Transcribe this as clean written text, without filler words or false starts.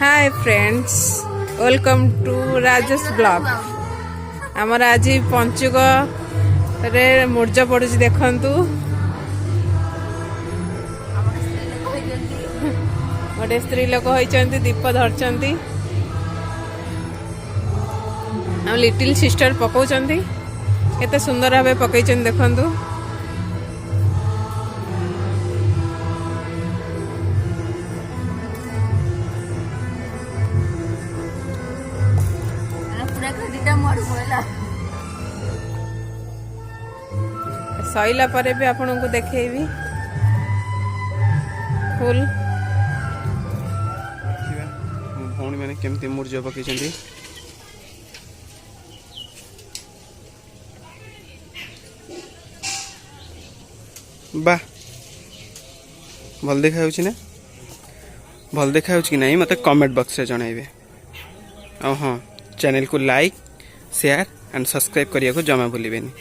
Hi friends, welcome to Rajesh blog. आमर आज पंचुक रे मूर्ज पड़ू देखु गोटे स्त्री लोक होती दीप धरती आम लिटिल सिस्टर पकाउं केते सुंदर भाव पकई देखु। सैला परे भी आपन को देखेबी फुल भौणी मैंने केमती मूर्ज पकई बा भल देखा ना भल देखा कि नहीं मत कमेंट बॉक्स रे जणाइबे। हाँ चैनल को लाइक शेयर एंड सब्सक्राइब करिया को जमा भूलिबेनी।